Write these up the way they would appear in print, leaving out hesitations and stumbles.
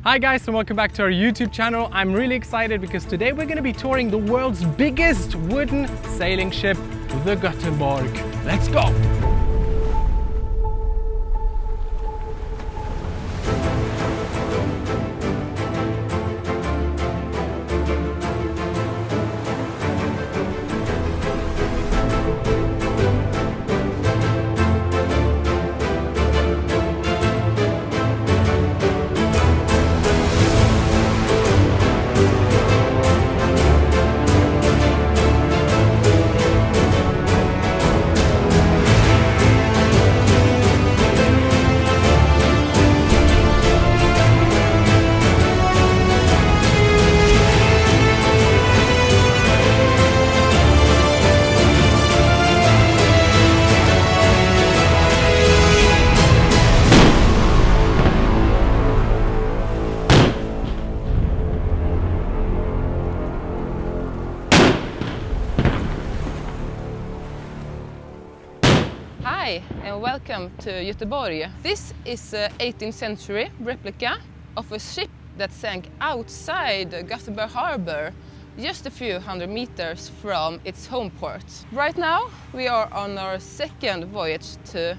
Hi guys and welcome back to our YouTube channel. I'm really excited because today we're going to be touring the world's biggest wooden sailing ship, the Götheborg. Let's go! Hi and welcome to Göteborg. This is an 18th century replica of a ship that sank outside Gothenburg harbor, just a few hundred meters from its home port. Right now we are on our second voyage to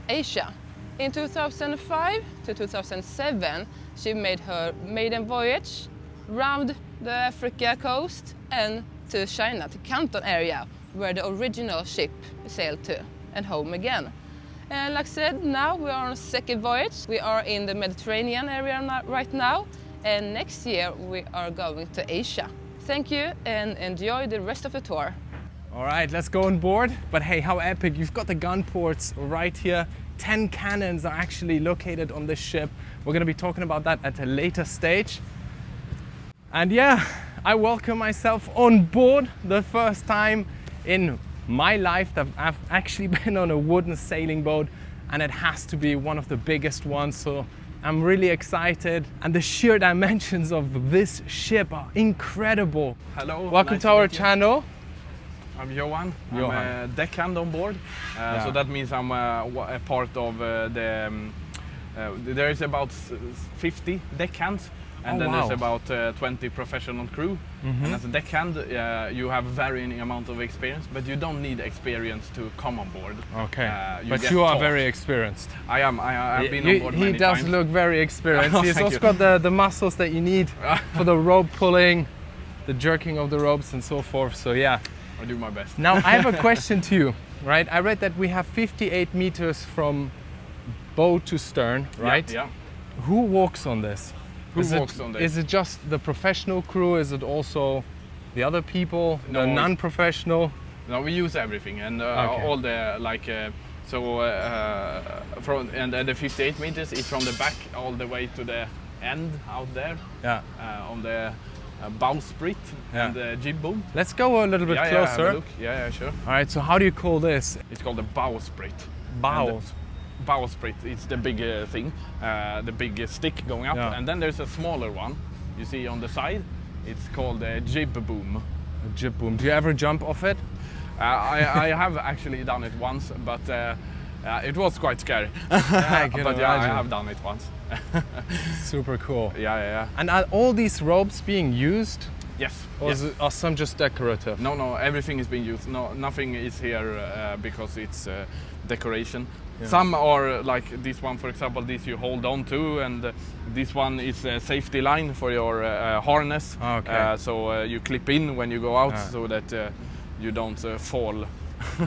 Asia. In 2005 to 2007 she made her maiden voyage round the Africa coast and to China, to Canton area, where the original ship sailed to and home again. And like I said, now we are on a second voyage. We are in the Mediterranean area right now, and next year we are going to Asia. Thank you and enjoy the rest of the tour. All right, let's go on board. But hey, how epic. You've got the gun ports right here. 10 cannons are actually located on this ship. We're going to be talking about that at a later stage. And yeah, I welcome myself on board the first time in my life that I've actually been on a wooden sailing boat, and it has to be one of the biggest ones, so I'm really excited. And the sheer dimensions of this ship are incredible. Hello. Welcome nice to our meet you. channel. I'm Johan. Johan. I'm a deckhand on board, so that means I'm a part of there is about 50 deckhands. And then there's about 20 professional crew. And as a deckhand, you have varying amount of experience, but you don't need experience to come on board. Okay, but you are taught. very experienced. I am. I've been on board many He does times. look very experienced. Oh, He's thank also you. got the muscles that you need for the rope pulling, the jerking of the ropes and so forth. So yeah. I do my best. Now I have a question to you, right? I read that we have 58 meters from bow to stern, right? Yeah. Who walks on this? Who walks on this? Is it just the professional crew? Is it also the other people, No, the non-professional? No, we use everything and Okay. all the from and the 58 meters is from the back all the way to the end out there. Yeah. On the bowsprit Yeah. and the jib boom. Let's go a little bit Have closer. a look. Yeah, sure. All right. So how do you call this? It's called the bowsprit. Bow. And the bowsprit. It's the big thing, the big stick going up, Yeah. and then there's a smaller one. You see on the side. It's called the jib boom. A jib boom. Do you ever jump off it? I have actually done it once, but it was quite scary. I can but yeah, I imagine. have done it once. Super cool. Yeah. And are all these ropes being used? Yes. Or yes. are some just decorative? No, everything is being used. No, nothing is here because it's decoration. Yeah. Some are like this one, for example. This you hold on to, and this one is a safety line for your harness. Okay. So you clip in when you go out, Ah. so that you don't fall.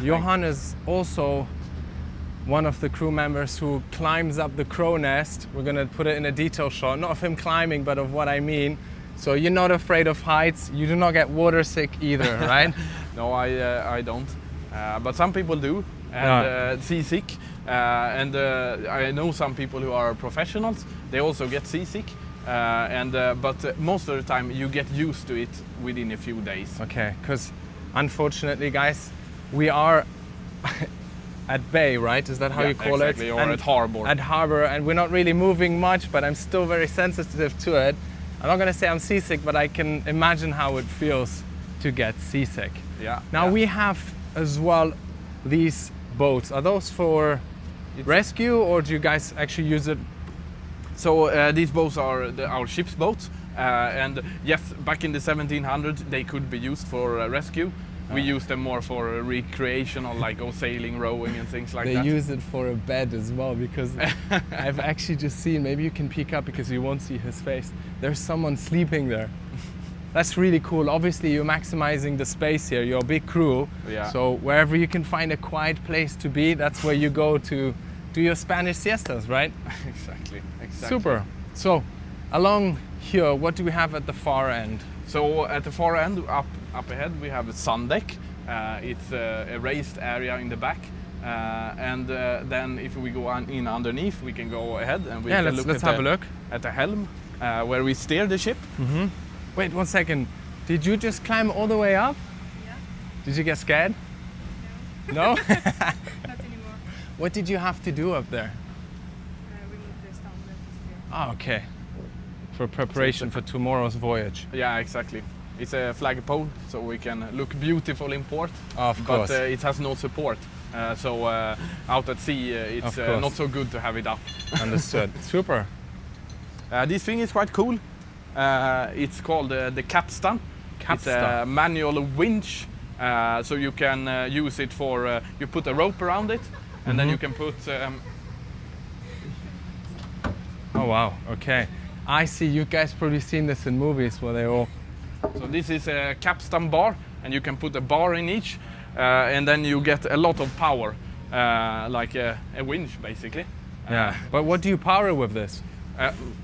Johan is also one of the crew members who climbs up the crow nest. We're gonna put it in a detail shot, not of him climbing, but of what I mean. So you're not afraid of heights. You do not get water sick either, right? No, I don't. But some people do, and seasick. And I know some people who are professionals. They also get seasick. But most of the time you get used to it within a few days. Okay, because unfortunately, guys, we are at bay, right? Is that how you call exactly, it? or at harbor. At harbor, and we're not really moving much, but I'm still very sensitive to it. I'm not gonna say I'm seasick, but I can imagine how it feels to get seasick. Yeah. Now yeah. we have as well these boats. Are those for rescue, or do you guys actually use it So these boats are our ship's boats, and yes, back in the 1700s they could be used for rescue. We use them more for recreational, like sailing, rowing, and things like that. They use it for a bed as well, because I've actually just seen, maybe you can peek up because you won't see his face, there's someone sleeping there. That's really cool. Obviously you're maximizing the space here, you're a big crew, so wherever you can find a quiet place to be, that's where you go to do your Spanish siestas, right? Exactly. Super. So along here, what do we have at the far end? So at the far end, up ahead, we have a Sundeck. It's a raised area in the back. And then if we go in underneath, we can go ahead and we can let's have a look at the helm, where we steer the ship. Mm-hmm. Wait 1 second. Did you just climb all the way up? Yeah. Did you get scared? No. No? Not anymore. What did you have to do up there? We moved the stone that is here. Ah, okay. For preparation for tomorrow's voyage. Yeah, exactly. It's a flagpole, so we can look beautiful in port. Of course. But it has no support. So out at sea, it's not so good to have it up. Understood. Super. This thing is quite cool. It's called the capstan. It's a manual winch, so you can use it for, you put a rope around it, and then you can put... Oh wow, okay. I see, you guys probably seen this in movies where they all... So this is a capstan bar, and you can put a bar in each, and then you get a lot of power, like a winch basically. Yeah, but what do you power with this?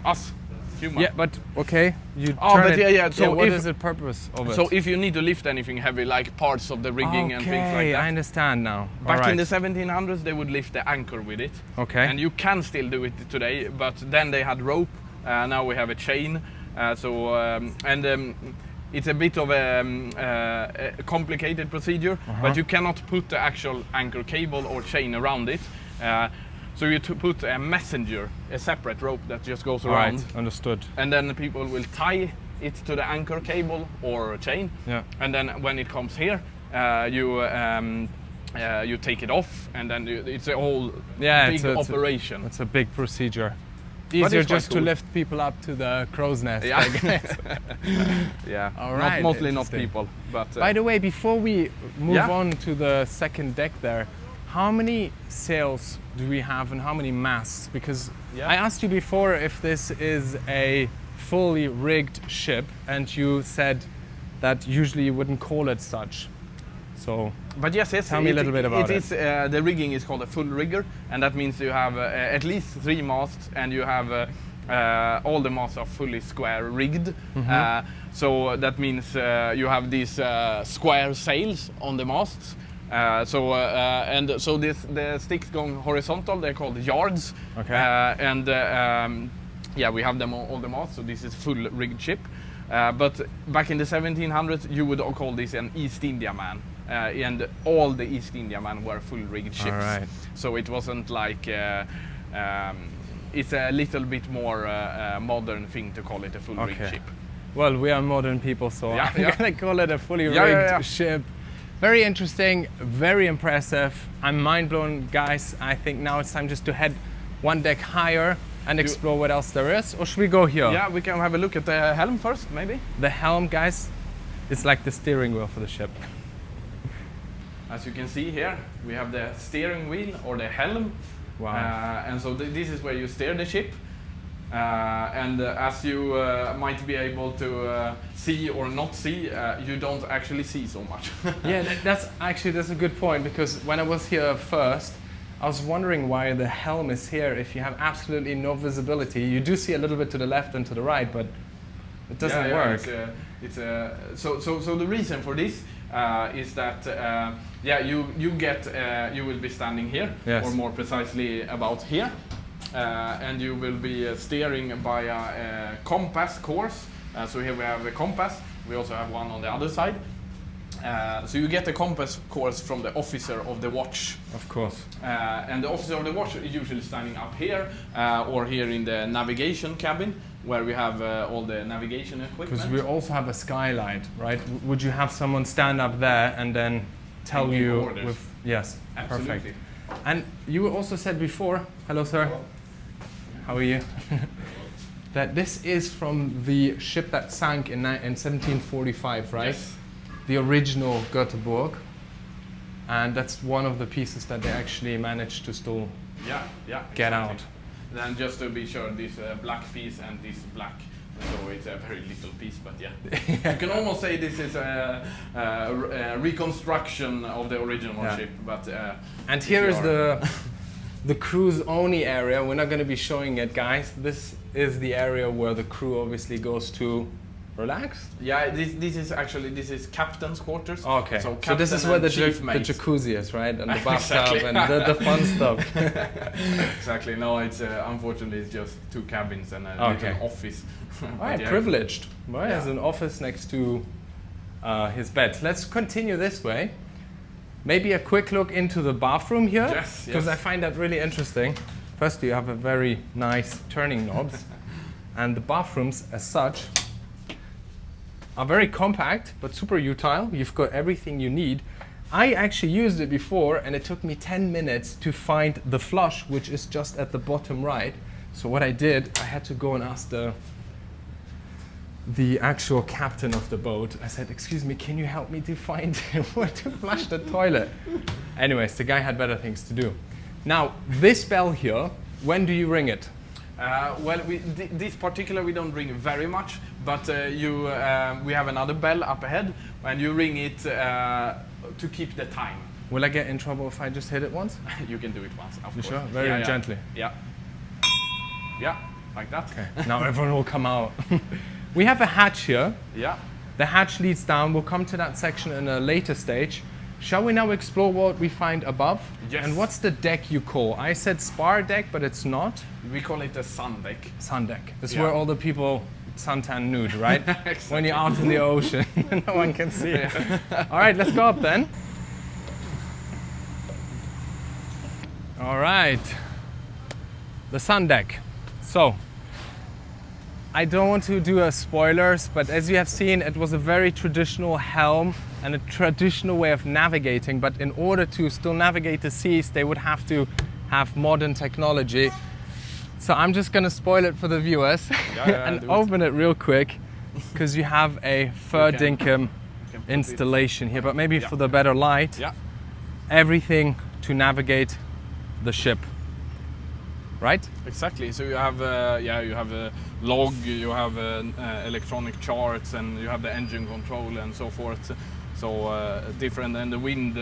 Us. Human. Yeah, but okay, you turn but it. So what is the purpose of it? So if you need to lift anything heavy, like parts of the rigging and things like that. I understand now. Back in the 1700s, they would lift the anchor with it. Okay. And you can still do it today, but then they had rope. Now we have a chain. It's a bit of a complicated procedure, but you cannot put the actual anchor cable or chain around it. So you put a messenger, a separate rope that just goes around. Right, understood. And then the people will tie it to the anchor cable or chain. Yeah. And then when it comes here, you take it off, and then it's a whole big operation. It's a big procedure. Easier just to lift people up to the crow's nest, I guess. Yeah, all right. Mostly not people. But by the way, before we move on to the second deck there, how many sails do we have and how many masts? Because I asked you before if this is a fully rigged ship, and you said that usually you wouldn't call it such. So, but yes, tell me a little bit about it. The rigging is called a full rigger, and that means you have at least 3 masts, and you have all the masts are fully square rigged. So that means you have these square sails on the masts. So the sticks going horizontal, they're called yards. Okay. We have them on all the masts, so this is full rigged ship. But back in the 1700s, you would call this an East Indiaman. And all the East Indiaman were full rigged ships. All right. So it wasn't like, it's a little bit more modern thing to call it a full rigged ship. Well, we are modern people, so I'm gonna call it a fully rigged ship. Very interesting, very impressive. I'm mind blown, guys. I think now it's time just to head 1 deck higher and explore what else there is. Or should we go here? Yeah, we can have a look at the helm first, maybe. The helm, guys, it's like the steering wheel for the ship. As you can see here, we have the steering wheel or the helm. Wow. And so this is where you steer the ship. As you might be able to see or not see, you don't actually see so much. Yeah, that's a good point, because when I was here first, I was wondering why the helm is here if you have absolutely no visibility. You do see a little bit to the left and to the right, but it doesn't work. So the reason for this is that you will be standing here, or more precisely about here. And you will be steering by a compass course. So here we have a compass. We also have one on the other side. So you get a compass course from the officer of the watch. Of course. And the officer of the watch is usually standing up here or here in the navigation cabin, where we have all the navigation equipment. Because we also have a skylight, right? Would you have someone stand up there and then tell you orders? Yes, absolutely. Perfect. And you also said before, hello sir. How are you? That this is from the ship that sank in 1745, right? Yes. The original Göteborg. And that's one of the pieces that they actually managed to still Yeah, get exactly. out. Then just to be sure, this black piece and this black, so it's a very little piece, but yeah. You can almost say this is a reconstruction of the original Yeah. ship, but And if here you is are- the crew's only area. We're not going to be showing it, guys. This is the area where the crew obviously goes to relax. Yeah, this is captain's quarters. Okay. So captain this is where and the chief the mates. jacuzzi is, right? And the bathtub Exactly. and the fun stuff. Exactly. No, it's unfortunately it's just 2 cabins and a Okay. little office. But Right, yeah. privileged. Right, Yeah. has an office next to his bed. Let's continue this way. Maybe a quick look into the bathroom here, Yes, because yes. I find that really interesting. First, you have a very nice turning knobs, and the bathrooms, as such, are very compact but super utile. You've got everything you need. I actually used it before, and it took me 10 minutes to find the flush, which is just at the bottom right. So what I did, I had to go and ask the actual captain of the boat. I said, excuse me, can you help me to find where to flush the toilet? Anyways, the guy had better things to do. Now, this bell here, when do you ring it? Well, this particular we don't ring very much, but we have another bell up ahead, and you ring it to keep the time. Will I get in trouble if I just hit it once? You can do it once, of You course. sure? Very Yeah, yeah. gently. Yeah. Yeah, like that. Okay. Now everyone will come out. We have a hatch here. Yeah. The hatch leads down. We'll come to that section in a later stage. Shall we now explore what we find above? Yes. And what's the deck you call? I said spar deck, but it's not. We call it a Sundeck. Sundeck. This is Yeah. where all the people suntan nude, right? Exactly. When you're out in the ocean, no one can see it. All right, let's go up then. All right, the sun deck. So, I don't want to do a spoilers, but as you have seen, it was a very traditional helm and a traditional way of navigating. But in order to still navigate the seas, they would have to have modern technology. So I'm just gonna spoil it for the viewers Yeah, and do it. open it real quick, because you have a Dinkum put installation here, but maybe Yeah. for the better light, Yeah. everything to navigate the ship, right? Exactly. So you have you have a log, you have electronic charts, and you have the engine control and so forth. So different, and the wind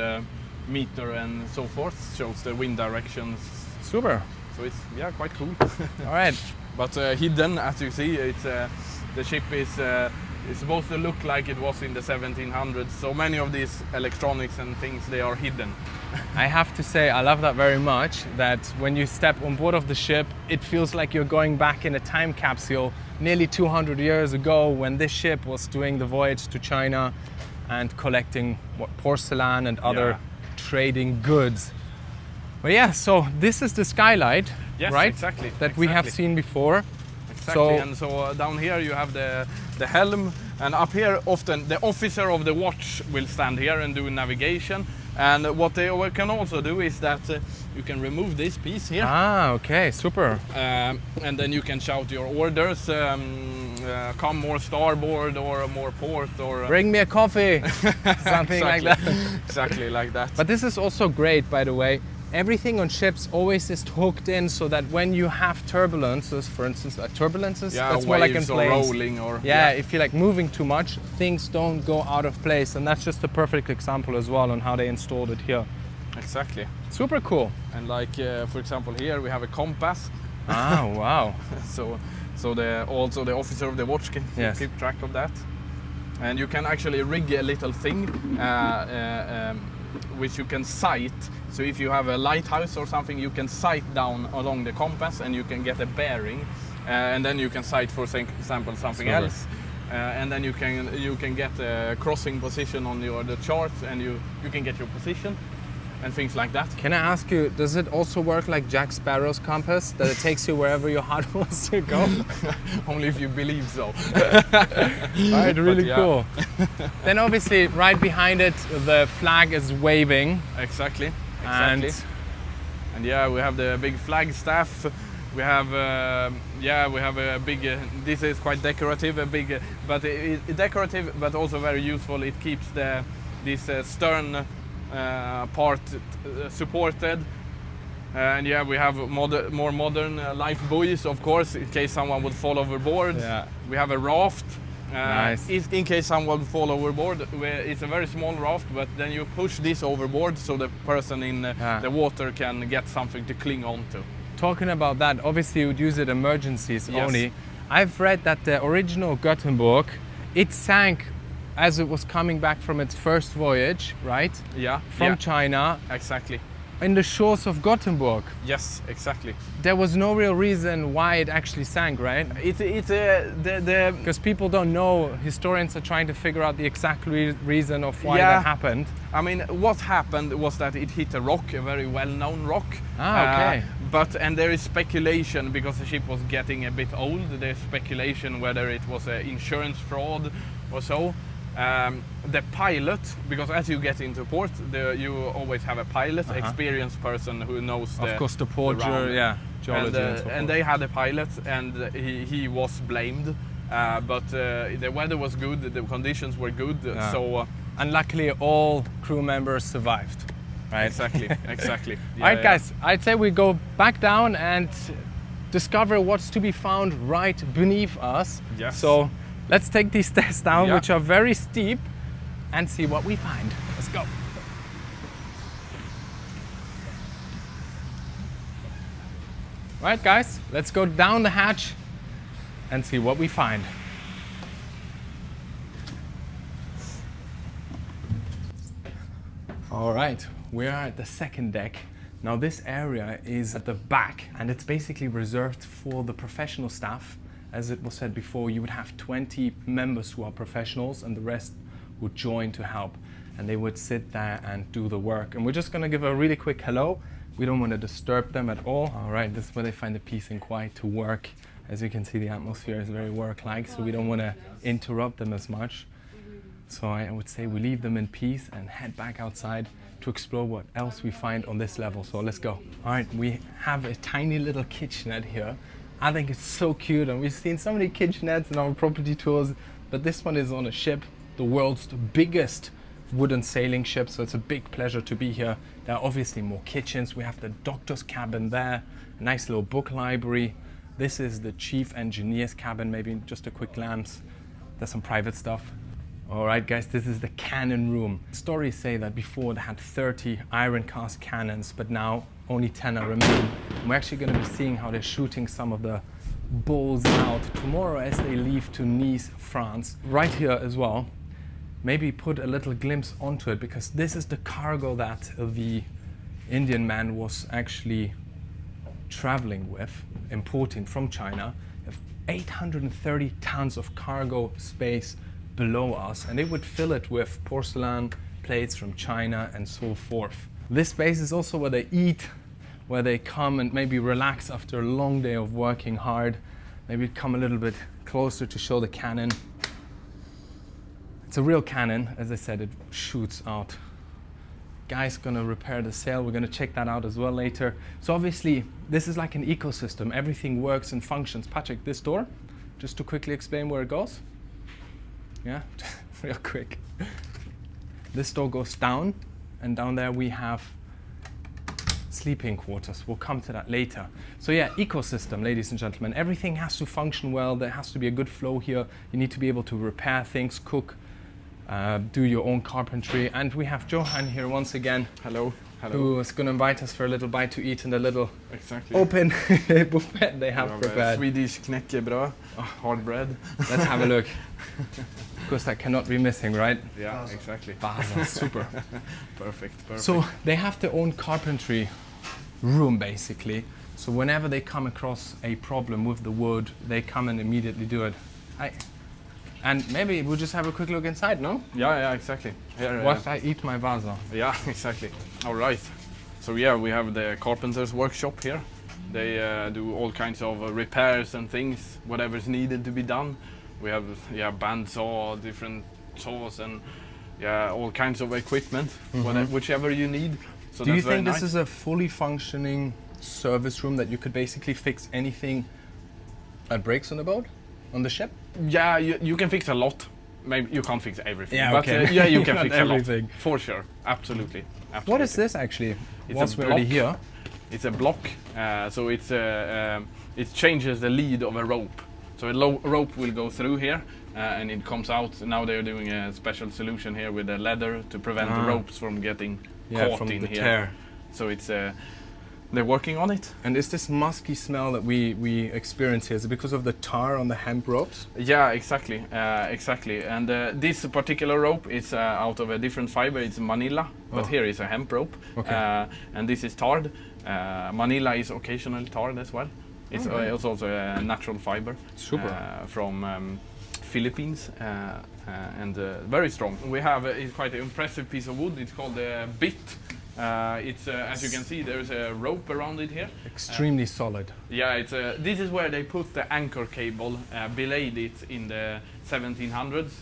meter and so forth shows the wind directions. Super. So it's quite cool. All right. But hidden, as you see, it's the ship is supposed to look like it was in the 1700s. So many of these electronics and things, they are hidden. I have to say, I love that very much, that when you step on board of the ship, it feels like you're going back in a time capsule nearly 200 years ago, when this ship was doing the voyage to China and collecting porcelain and other Yeah. trading goods. But yeah, so this is the skylight, Yes, right? exactly, That we have exactly. seen before. Exactly. So- And so down here you have the helm, and up here often the officer of the watch will stand here and do navigation. And what they can also do is that you can remove this piece here. Ah, okay, super. And then you can shout your orders, come more starboard or more port or Bring me a coffee, something like that. Exactly like that. But this is also great, by the way. Everything on ships always is hooked in, so that when you have turbulences, for instance, that's more like in waves or planes. rolling or Yeah, if you're like moving too much, things don't go out of place, and that's just a perfect example as well on how they installed it here. exactly. Super cool. And like for example here we have a compass. Ah, wow. So the officer of the watch can Yes. keep track of that. And you can actually rig a little thing which you can sight. So if you have a lighthouse or something, you can sight down along the compass and you can get a bearing. And then you can sight, for example, something Super. else. And then you can get a crossing position on the chart, and you can get your position and things like that. Can I ask you, does it also work like Jack Sparrow's compass, that it takes you wherever your heart wants to go? Only if you believe so. All right, really yeah. cool. Then obviously right behind it, the flag is waving. Exactly. And And yeah, we have the big flag staff We have we have a big. This is quite decorative, a big, but decorative, but also very useful. It keeps this stern part supported. And yeah, we have more modern life buoys, of course, in case someone would fall overboard. Yeah. We have a raft. Nice. In case someone would fall overboard, it's a very small raft, but then you push this overboard so the person in the water can get something to cling on to. Talking about that, obviously you would use it emergencies Yes. only. I've read that the original Gothenburg, it sank as it was coming back from its first voyage, right? Yeah. From China, Exactly. in the shores of Gothenburg. Yes, exactly. There was no real reason why it actually sank, right? It's Because people don't know, historians are trying to figure out the exact reason of why Yeah. that happened. I mean, what happened was that it hit a rock, a very well-known rock. Okay. And there is speculation, because the ship was getting a bit old, there's speculation whether it was an insurance fraud or so. The pilot, because as you get into port, you always have a pilot, experienced person who knows Of course, the porter, round. geology and so forth. And they had a pilot, and he was blamed. But the weather was good, the conditions were good, so... And luckily all crew members survived, right? Exactly, exactly. All right, guys, I'd say we go back down and discover what's to be found right beneath us. Yes. So let's take these stairs down, Yeah. which are very steep, and see what we find. Let's go. Right, guys, let's go down the hatch and see what we find. All right, we are at the second deck. Now this area is at the back, and it's basically reserved for the professional staff. As it was said before, you would have 20 members who are professionals, and the rest would join to help. And they would sit there and do the work. And we're just gonna give a really quick hello. We don't want to disturb them at all. All right, this is where they find the peace and quiet to work. As you can see, the atmosphere is very work-like, so we don't want to interrupt them as much. So I would say we leave them in peace and head back outside to explore what else we find on this level. So let's go. All right, we have a tiny little kitchenette here. I think it's so cute, and we've seen so many kitchenettes in our property tours, but this one is on a ship, the world's biggest wooden sailing ship, so it's a big pleasure to be here. There are obviously more kitchens. We have the doctor's cabin there, a nice little book library. This is the chief engineer's cabin, maybe just a quick glance. There's some private stuff. All right, guys, this is the cannon room. Stories say that before they had 30 iron cast cannons, but now only 10 are remaining. And we're actually going to be seeing how they're shooting some of the balls out tomorrow as they leave to Nice, France. Right here as well, maybe put a little glimpse onto it, because this is the cargo that the Indian man was actually traveling with, importing from China. 830 tons of cargo space below us, and they would fill it with porcelain plates from China and so forth. This space is also where they eat, where they come and maybe relax after a long day of working hard. Maybe come a little bit closer to show the cannon. It's a real cannon. As I said, it shoots out. Guy's gonna repair the sail. We're gonna check that out as well later. So obviously, this is like an ecosystem. Everything works and functions. Patrick, this door, just to quickly explain where it goes. Yeah, real quick. This door goes down, and down there we have sleeping quarters. We'll come to that later. So yeah, ecosystem, ladies and gentlemen. Everything has to function well. There has to be a good flow here. You need to be able to repair things, cook, do your own carpentry. And we have Johan here once again. Hello. Who is going to invite us for a little bite to eat in the little Exactly. open buffet they have prepared. Swedish knäckebröd, hard bread. Let's have a look. Of course, that cannot be missing, right? Yeah, exactly. Vasa, super. Perfect. So they have their own carpentry room, basically. So whenever they come across a problem with the wood, they come and immediately do it. And maybe we'll just have a quick look inside, no? Yeah, exactly. Here, What I eat my vasa. Yeah, exactly. All right. So yeah, we have the carpenter's workshop here. They do all kinds of repairs and things, whatever's needed to be done. We have bandsaw, different saws, and all kinds of equipment, whichever you need. So Do you that's very think this nice. is a fully functioning service room that you could basically fix anything that breaks on the boat, on the ship? Yeah, you can fix a lot. Maybe you can't fix everything. Yeah, but okay. yeah, you can Not fix everything. a lot. For sure. Absolutely. What is this actually? It's Once a we're already block. here. It's a block, so it changes the lead of a rope. So a rope will go through here, and it comes out. Now they're doing a special solution here with a leather to prevent the ropes from getting caught from in the here. tear. So it's they're working on it. And is this musky smell that we experience here, is it because of the tar on the hemp ropes? Yeah, exactly, exactly. And this particular rope is out of a different fiber. It's manila, but here is a hemp rope, Okay. and this is tarred. Manila is occasionally tarred as well. It's also a natural fiber. Super. From Philippines, and very strong. We have it's quite an impressive piece of wood. It's called a bit. It's as you can see, there's a rope around it here. Extremely solid. Yeah, it's this is where they put the anchor cable, belayed it in the 1700s,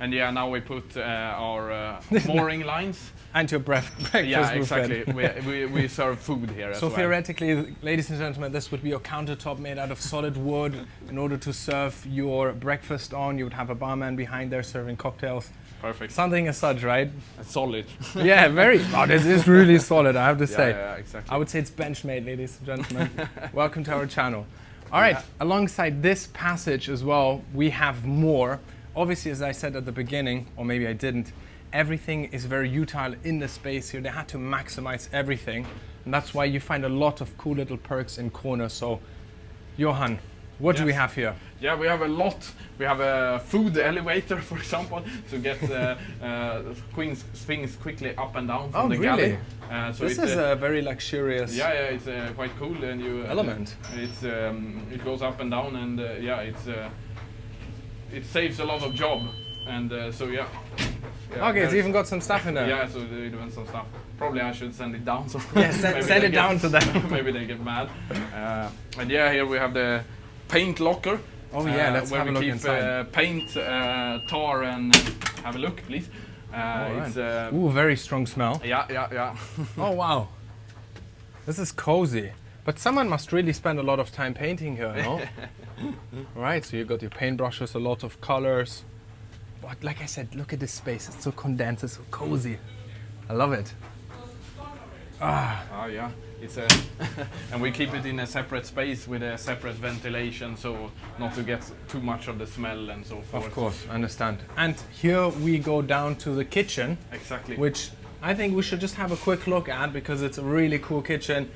and yeah, now we put our mooring lines. And your breakfast Yeah, buffet. exactly. we serve food here as So well. theoretically, ladies and gentlemen, this would be your countertop made out of solid wood. In order to serve your breakfast on, you would have a barman behind there serving cocktails. Perfect. Something as such, right? Solid. Yeah, very. Oh, this is really solid, I have to say. Yeah, exactly. I would say it's benchmade, ladies and gentlemen. Welcome to our channel. All right, alongside this passage as well, we have more. Obviously, as I said at the beginning, or maybe I didn't, everything is very utile in the space here. They had to maximize everything. And that's why you find a lot of cool little perks in corners. So, Johan, what do we have here? Yeah, we have a lot. We have a food elevator, for example, to get things quickly up and down from the really? galley. So This is a very luxurious yeah, it's quite cool, and you element. It goes up and down, and yeah, it saves a lot of job, and so yeah. Okay, it's even got some stuff in there. Yeah, so they do some stuff. Probably I should send it down. So Yeah, maybe send they it down to them. Maybe they get mad. And yeah, here we have the paint locker. Oh yeah, let's where have a we look keep inside. paint, tar, and have a look, please. It's Ooh, very strong smell. yeah. Oh wow, this is cozy. But someone must really spend a lot of time painting here, no? Right, so you got your paintbrushes, a lot of colors. But like I said, look at this space. It's so condensed, it's so cozy. I love it. Oh yeah, it's a and we keep it in a separate space with a separate ventilation, so not to get too much of the smell and so forth. Of course, I understand. And here we go down to the kitchen, Exactly. which I think we should just have a quick look at because it's a really cool kitchen,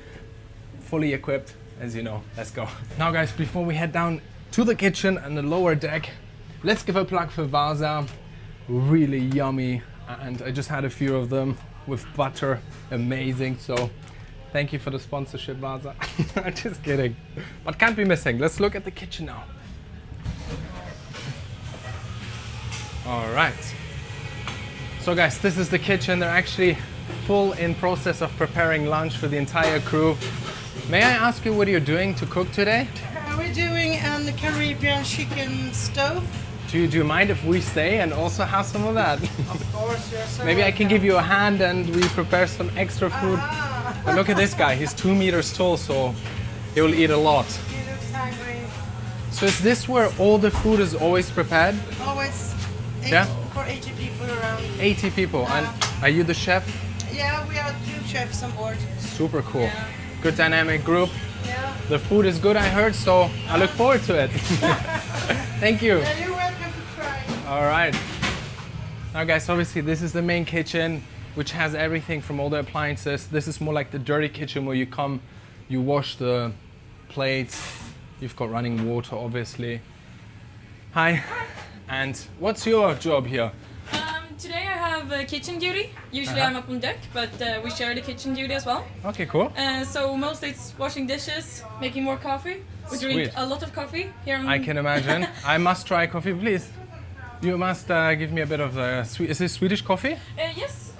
fully equipped, as you know. Let's go. Now guys, before we head down to the kitchen and the lower deck, let's give a plug for Vasa. Really yummy, and I just had a few of them with butter. Amazing. So thank you for the sponsorship, Vasa. Just kidding, but can't be missing. Let's look at the kitchen now. All right, so guys, this is the kitchen. They're actually full in process of preparing lunch for the entire crew. May I ask you what you're doing to cook today? We're doing a Caribbean chicken stove. Do you mind if we stay and also have some of that? Of course, you're so Maybe I can give you a hand and we prepare some extra food. Ah, But look at this guy, he's 2 meters tall, so he will eat a lot. he looks hungry. So is this where all the food is always prepared? Always Yeah? for 80 people around. 80 people. And are you the chef? Yeah, we are 2 chefs on board. Super cool. Yeah. Good dynamic group. Yeah. The food is good, I heard, so I look forward to it. Thank you. Yeah, you're welcome to try. All right. Now guys, obviously this is the main kitchen, which has everything from all the appliances. This is more like the dirty kitchen where you come, you wash the plates. You've got running water, obviously. Hi. And what's your job here? Today I have kitchen duty. Usually I'm up on deck, but we share the kitchen duty as well. Okay, cool. So mostly it's washing dishes, making more coffee. We drink Sweet. a lot of coffee here. I can imagine. I must try coffee, please. You must give me a bit of the is this Swedish coffee? Yes.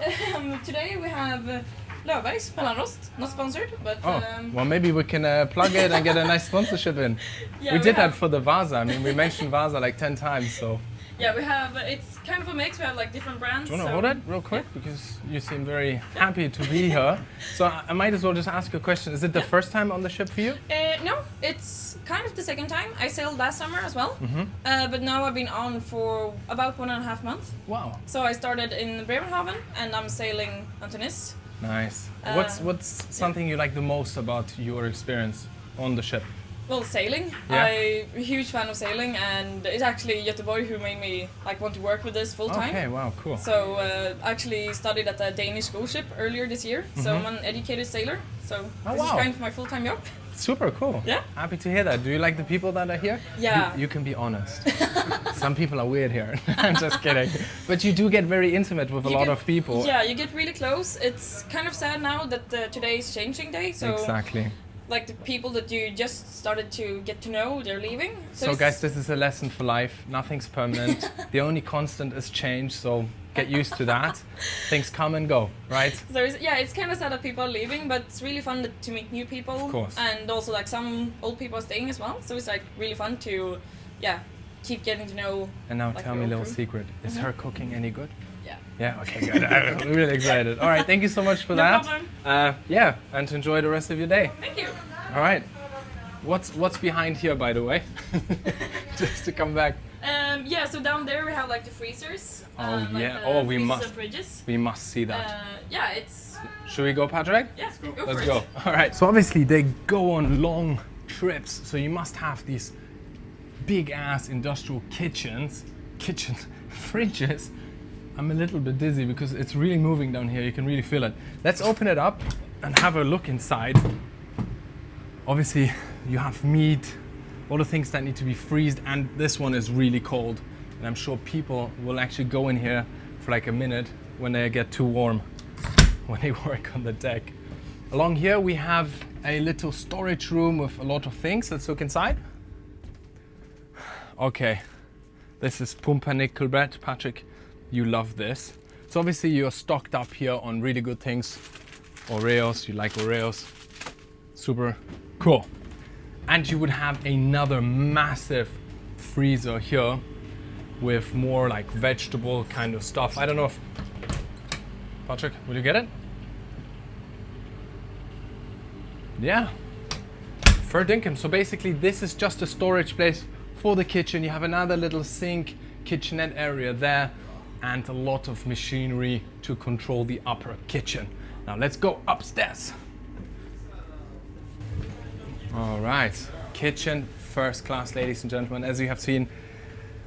Today we have Löfbergs mellanrost, not sponsored, but Oh, well, maybe we can plug it and get a nice sponsorship in. yeah, we did that have- for the Vasa. I mean, we mentioned Vasa like 10 times, so Yeah, we have, it's kind of a mix. We have like different brands. Do you want to hold it real quick? Because you seem very happy to be here. So I might as well just ask you a question. Is it the first time on the ship for you? No, it's kind of the second time. I sailed last summer as well. But now I've been on for about 1.5 months. Wow. So I started in Bremerhaven and I'm sailing on Tunis. Nice. What's something you like the most about your experience on the ship? Well, sailing. Yeah. I'm a huge fan of sailing, and it's actually Göteborg who made me like want to work with this full time. Okay, wow, cool. So I actually studied at a Danish school ship earlier this year. So I'm an educated sailor. So this is kind of my full-time job. Super cool. Yeah. Happy to hear that. Do you like the people that are here? Yeah. You can be honest. Some people are weird here. I'm just kidding. But you do get very intimate with a lot of people. Yeah, you get really close. It's kind of sad now that today is changing day. So exactly. Like the people that you just started to get to know, they're leaving. So guys, this is a lesson for life. Nothing's permanent. The only constant is change, so get used to that. Things come and go, right? So it's kind of sad that people are leaving, but it's really fun to meet new people. Of course. And also like some old people are staying as well. So it's like really fun to, keep getting to know. And now like, tell me a little crew. secret. Is her cooking any good? Yeah. Yeah, okay, good. I'm really excited. All right, thank you so much for No that. problem. Yeah, and enjoy the rest of your day. Thank you. All right. What's behind here, by the way? Just to come back. So down there we have like the freezers. Oh, like yeah. the Oh, we freezers must. and fridges. We must see that. It's Should we go, Patrick? go Let's for go. it. All right. So obviously they go on long trips, so you must have these big ass industrial fridges. I'm a little bit dizzy because it's really moving down here. You can really feel it. Let's open it up and have a look inside. Obviously, you have meat, all the things that need to be freezed, and this one is really cold. And I'm sure people will actually go in here for like a minute when they get too warm, when they work on the deck. Along here, we have a little storage room with a lot of things. Let's look inside. Okay, this is pumpernickelbrett. Patrick, you love this. So obviously you're stocked up here on really good things. Oreos, you like Oreos. Super cool. And you would have another massive freezer here with more like vegetable kind of stuff. I don't know if, Patrick, will you get it? Yeah, fair dinkum. So basically this is just a storage place for the kitchen. You have another little sink, kitchenette area there, and a lot of machinery to control the upper kitchen. Now let's go upstairs. All right, kitchen, first class, ladies and gentlemen. As you have seen,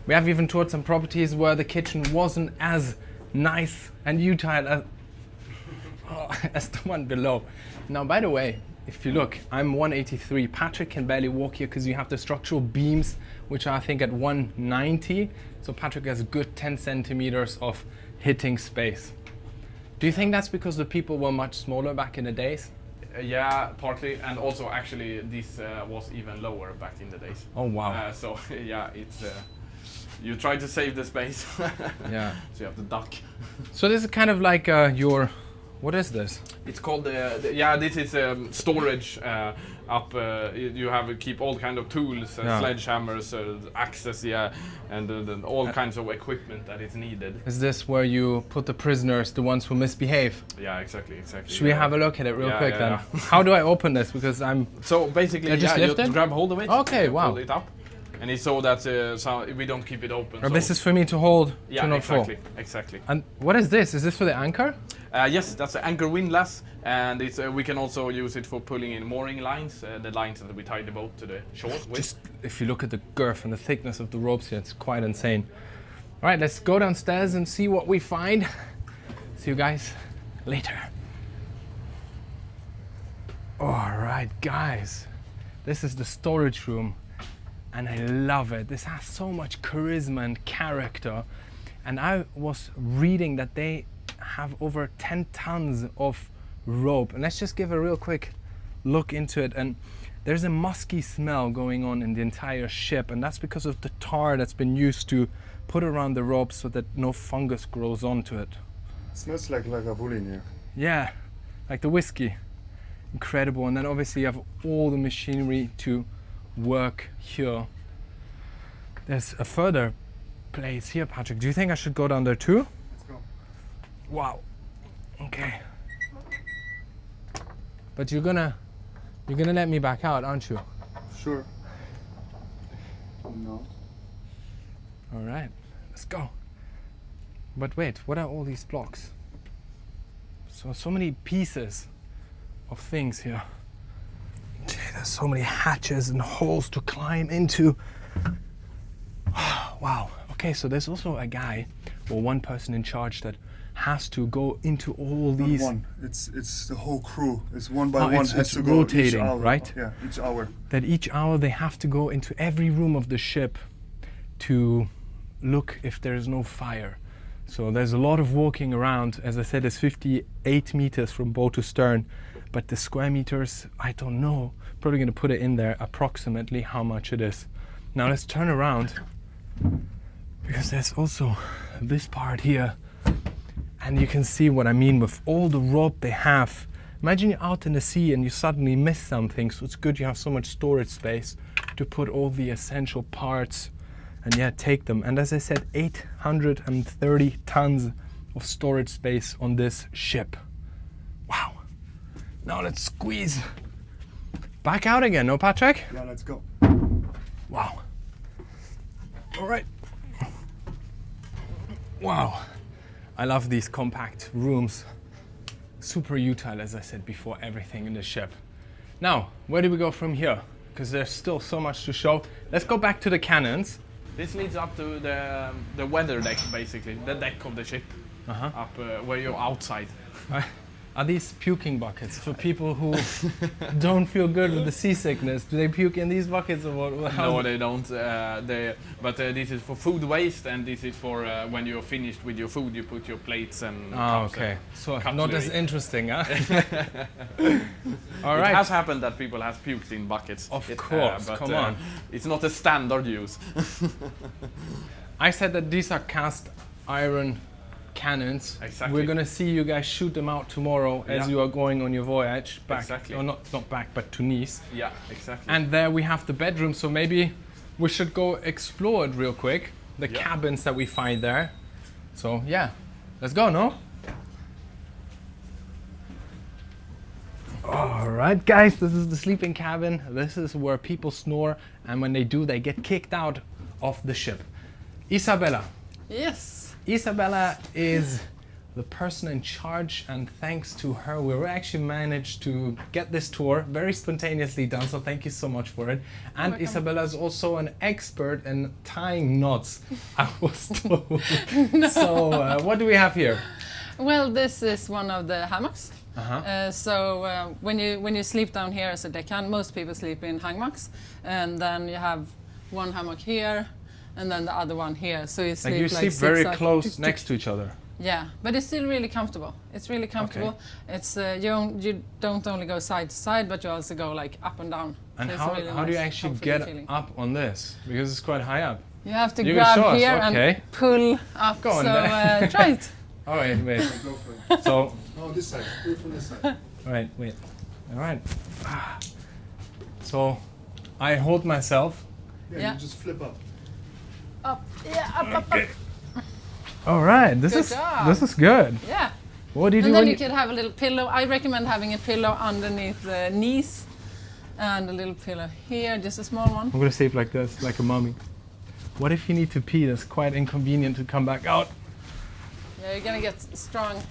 we have even toured some properties where the kitchen wasn't as nice and utilized as the one below. Now, by the way, if you look, I'm 183. Patrick can barely walk here because you have the structural beams, which are I think at 190. So Patrick has a good 10 centimeters of hitting space. Do you think that's because the people were much smaller back in the days? Yeah, partly, and also actually this was even lower back in the days. Oh wow. So yeah, it's you try to save the space. Yeah. So you have the duck. So this is kind of like your, what is this? It's called this is storage up. You have keep all kind of tools, sledgehammers, axes, and all kinds of equipment that is needed. Is this where you put the prisoners, the ones who misbehave? Yeah, exactly. Should we have a look at it real quick then? Yeah. How do I open this? Because I'm... So basically, I just lift you it? grab hold of it. Okay, wow. Pull it up, and it's so that so we don't keep it open. Or So this is for me to hold, yeah, to not fall. exactly. And what is this? Is this for the anchor? Yes, that's the anchor windlass, and it's we can also use it for pulling in mooring lines, the lines that we tie the boat to the shore with. Just if you look at the girth and the thickness of the ropes here, it's quite insane. All right, let's go downstairs and see what we find. See you guys later. All right, guys, this is the storage room, and I love it. This has so much charisma and character, and I was reading that they have over 10 tons of rope, and let's just give a real quick look into it. And there's a musky smell going on in the entire ship, and that's because of the tar that's been used to put around the rope so that no fungus grows onto it. It smells like a wool in here. Yeah, like the whiskey. Incredible. And then obviously you have all the machinery to work here. There's a further place here, Patrick. Do you think I should go down there too? Let's go. Wow. Okay. But you're gonna let me back out, aren't you? Sure. No. All right, let's go. But wait, what are all these blocks? So many pieces of things here. Gee, there's so many hatches and holes to climb into. Wow. Okay, so there's also a guy or one person in charge that has to go into all Not these. one. It's the whole crew. It's one by Oh, one it's has to go each rotating, hour. right? Yeah, each hour. That each hour they have to go into every room of the ship to look if there's no fire. So there's a lot of walking around. As I said, it's 58 meters from bow to stern, but the square meters, I don't know. Probably gonna put it in there approximately how much it is. Now let's turn around, because there's also this part here, and you can see what I mean with all the rope they have. Imagine you're out in the sea and you suddenly miss something, so it's good you have so much storage space to put all the essential parts and yeah, take them. And as I said, 830 tons of storage space on this ship. Wow. Now let's squeeze back out again, no, Patrick? Yeah, let's go. Wow. All right. Wow. I love these compact rooms. Super utile, as I said before, everything in the ship. Now, where do we go from here? Because there's still so much to show. Let's go back to the cannons. This leads up to the weather deck, basically, the deck of the ship, up where you're outside. Are these puking buckets for people who don't feel good with the seasickness? Do they puke in these buckets or what? No, they don't. But this is for food waste, and this is for when you're finished with your food, you put your plates and Oh, cups okay. and So not cutlery. as interesting, huh? All It right. has happened that people have puked in buckets. Of course, but, come on. It's not a standard use. I said that these are cast iron cannons. Exactly. We're gonna see you guys shoot them out tomorrow as Yeah. you are going on your voyage back. Exactly. Or not back, but to Nice. Yeah, exactly. And there we have the bedroom, so maybe we should go explore it real quick. The Yeah. cabins that we find there. So yeah, let's go, no? All right, guys, this is the sleeping cabin. This is where people snore, and when they do, they get kicked out of the ship. Isabella. Yes. Isabella is the person in charge, and thanks to her, we actually managed to get this tour very spontaneously done, so thank you so much for it. And welcome. Isabella is also an expert in tying knots, I was told. So what do we have here? Well, this is one of the hammocks. Uh-huh. When you sleep down here as a deckhand, most people sleep in hammocks, and then you have one hammock here, and then the other one here. So you sleep Like you sleep very zigzag. close next to each other. Yeah, but it's still really comfortable. It's really comfortable. It's you don't only go side to side, but you also go like up and down. And So it's a how, really how do you nice, actually comfortable get feeling. up on this? Because it's quite high up. You have to You can show grab us, here okay. and pull up. Go on so then. try it. All right, wait. Go for it. So, No, this side. Do it from this side. all right, wait. All right. Ah. So, I hold myself. Yeah, Yeah. you just flip up. Up. Yeah, up. All right, this Good is job. this is good. Yeah. What do you do And then when you could have a little pillow. I recommend having a pillow underneath the knees and a little pillow here, just a small one. I'm gonna sleep like this, like a mummy. What if you need to pee? That's quite inconvenient to come back out. Yeah, you're gonna get strong,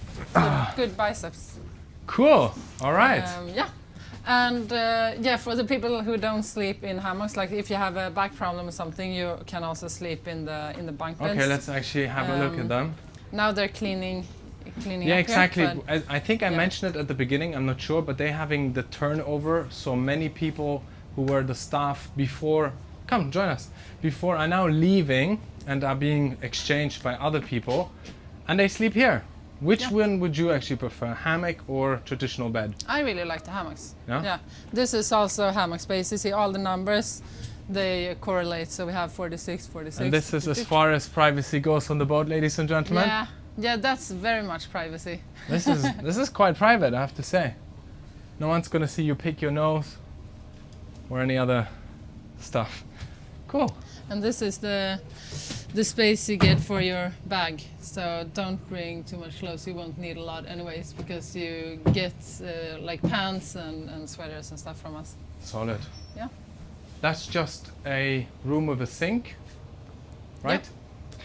good biceps. Cool. All right. Yeah. And yeah, for the people who don't sleep in hammocks, like if you have a back problem or something, you can also sleep in the bunk beds. Okay, let's actually have a look at them. Now they're cleaning Yeah, up exactly. Here, but I think I yeah. mentioned it at the beginning. I'm not sure, but they're having the turnover. So many people who were the staff before, come join us, before are now leaving and are being exchanged by other people, and they sleep here. Which one would you actually prefer, hammock or traditional bed? I really like the hammocks. Yeah? Yeah. This is also hammock space. You see all the numbers, they correlate. So we have 46, 46. And this is as 50. far as privacy goes on the boat, ladies and gentlemen. Yeah. Yeah, that's very much privacy. This is quite private, I have to say. No one's gonna see you pick your nose or any other stuff. Cool. And this is the the space you get for your bag. So don't bring too much clothes. You won't need a lot anyways, because you get like pants and sweaters and stuff from us. Solid. Yeah. That's just a room with a sink, right?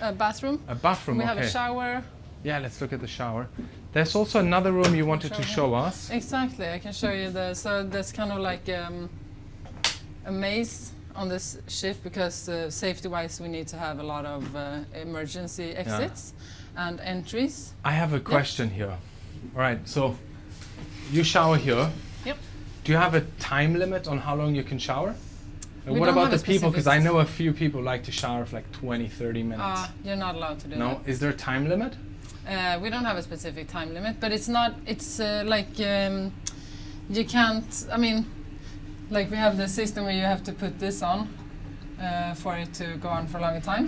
A bathroom. A bathroom, We okay. have a shower. Yeah, let's look at the shower. There's also another room you wanted to show us. Exactly, I can show you so that's kind of like a maze on this ship, because safety-wise we need to have a lot of emergency exits and entries. I have a question here. All right, so you shower here. Yep. Do you have a time limit on how long you can shower? And We what don't about have the a people? Because I specific- know a few people like to shower for like 20, 30 minutes. You're not allowed to do No? Is there a time limit? that. We don't have a specific time limit, but it's not. It's like you can't. I mean, like we have the system where you have to put this on for it to go on for a longer time.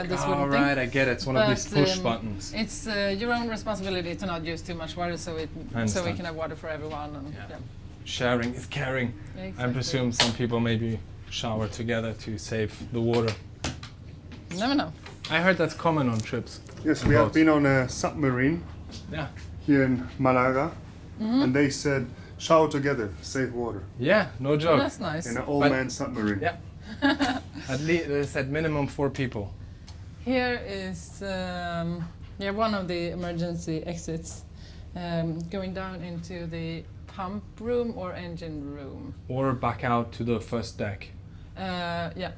This all wooden thing. right, I get it. It's one of these But, push buttons. It's your own responsibility to not use too much water, so I we understand. can have water for everyone. And, Yeah. Sharing is caring. Yeah, I exactly. presume some people maybe shower together to save the water. You never know. I heard that's common on trips. Yes, we have been on a submarine Yeah. here in Malaga, and they said shower together, save water. Yeah, no joke. That's nice. In an old But- man submarine. Yeah. At least they said minimum 4 people. Here is one of the emergency exits, going down into the pump room or engine room. Or back out to the first deck. Yeah,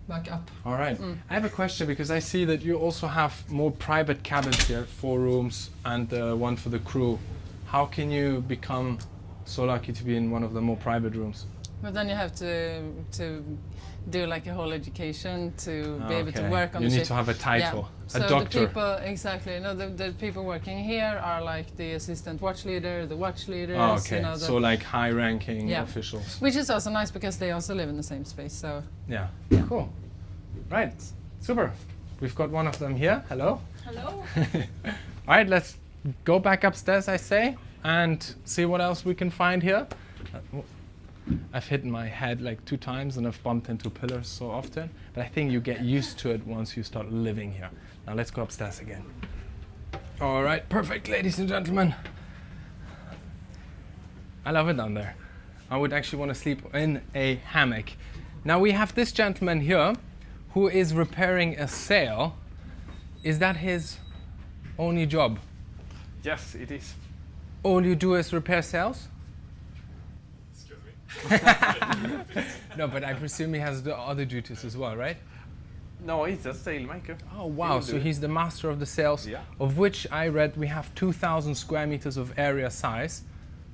back up. All right. I have a question, because I see that you also have more private cabins here, 4 rooms and one for the crew. How can you become so lucky to be in one of the more private rooms? But then you have to do like a whole education to be able to Okay. work on You the need ship. to have a title, Yeah. a So doctor. the people, exactly. No, the people working here are like the assistant watch leader, the watch leaders. Oh, okay. You know, So like high-ranking Yeah. officials. which is also nice because they also live in the same space. So Yeah. Cool. Right. Super. We've got one of them here. Hello. Hello. All right. Let's go back upstairs, I say, and see what else we can find here. I've hit my head like 2 times and I've bumped into pillars so often, but I think you get used to it once you start living here. Now let's go upstairs again. All right, perfect, ladies and gentlemen. I love it down there. I would actually want to sleep in a hammock. Now we have this gentleman here who is repairing a sail. Is that his only job? Yes, it is. All you do is repair sails? No, but I presume he has the other duties as well, right? No, he's a sailmaker. Oh wow, will so do it. he's the master of the sails, Yeah. of which I read we have 2,000 square meters of area size,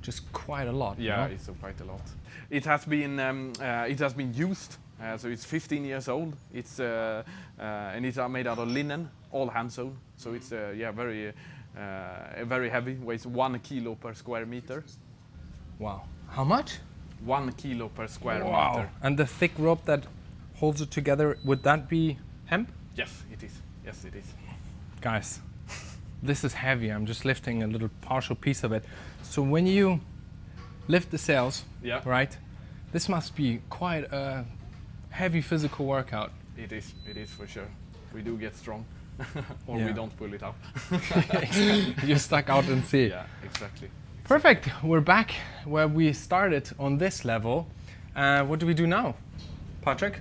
just quite a lot. Yeah, no? it's quite a lot. It has been used, so it's 15 years old. It's and it's made out of linen, all hand sewn. So it's very heavy. Weighs 1 kilo per square meter. Wow. How much? 1 kilo per square Wow. meter. And the thick rope that holds it together, would that be hemp? Yes, it is. Yes, it is. Guys, this is heavy. I'm just lifting a little partial piece of it. So when you lift the sails, Yeah. right, this must be quite a heavy physical workout. It is. It is for sure. We do get strong, or Yeah. we don't pull it up. You're stuck out in sea. Yeah, exactly. Perfect. We're back where we started on this level. What do we do now, Patrick?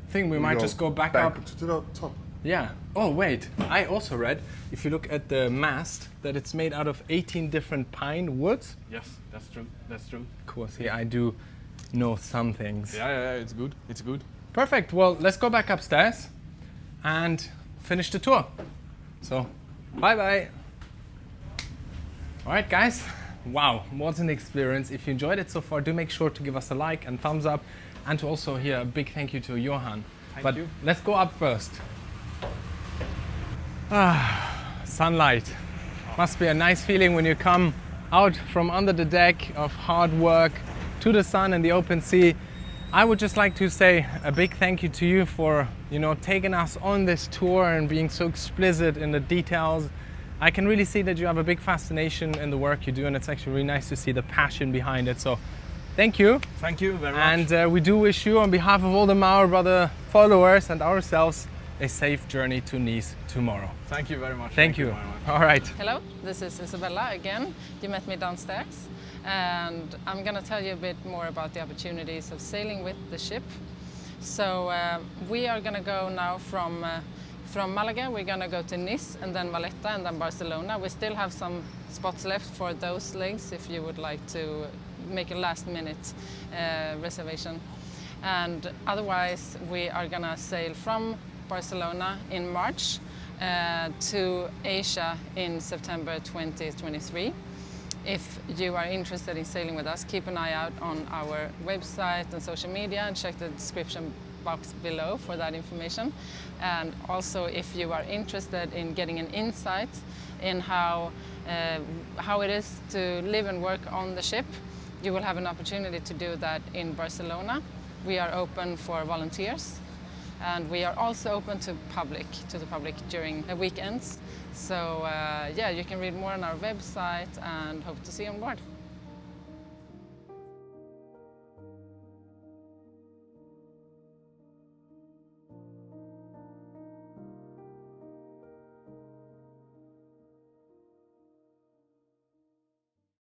I think we might just go back up. to the top. Yeah. Oh, wait. I also read, if you look at the mast, that it's made out of 18 different pine woods. Yes, that's true. That's true. Cool. See, I do know some things. Yeah, it's good. It's good. Perfect. Well, let's go back upstairs and finish the tour. So, bye-bye. All right, guys. Wow, what an experience. If you enjoyed it so far, do make sure to give us a like and thumbs up, and to also here a big thank you to Johan. Thank you. Let's go up first. Sunlight. Must be a nice feeling when you come out from under the deck of hard work to the sun and the open sea. I would just like to say a big thank you to you for, taking us on this tour and being so explicit in the details. I can really see that you have a big fascination in the work you do, and it's actually really nice to see the passion behind it. So thank you. Thank you very much. And we do wish you, on behalf of all the Marobrothers followers and ourselves, a safe journey to Nice tomorrow. Thank you very much. Thank you. very much. All right. Hello, this is Isabella again. You met me downstairs, and I'm going to tell you a bit more about the opportunities of sailing with the ship. So we are going to go now from Malaga. We're going to go to Nice and then Valletta and then Barcelona. We still have some spots left for those legs if you would like to make a last-minute reservation. And otherwise, we are going to sail from Barcelona in March to Asia in September 2023. If you are interested in sailing with us, keep an eye out on our website and social media and check the description box below for that information. And also, if you are interested in getting an insight in how it is to live and work on the ship, you will have an opportunity to do that in Barcelona. We are open for volunteers, and we are also open to the public during the weekends. So yeah, you can read more on our website and hope to see you on board.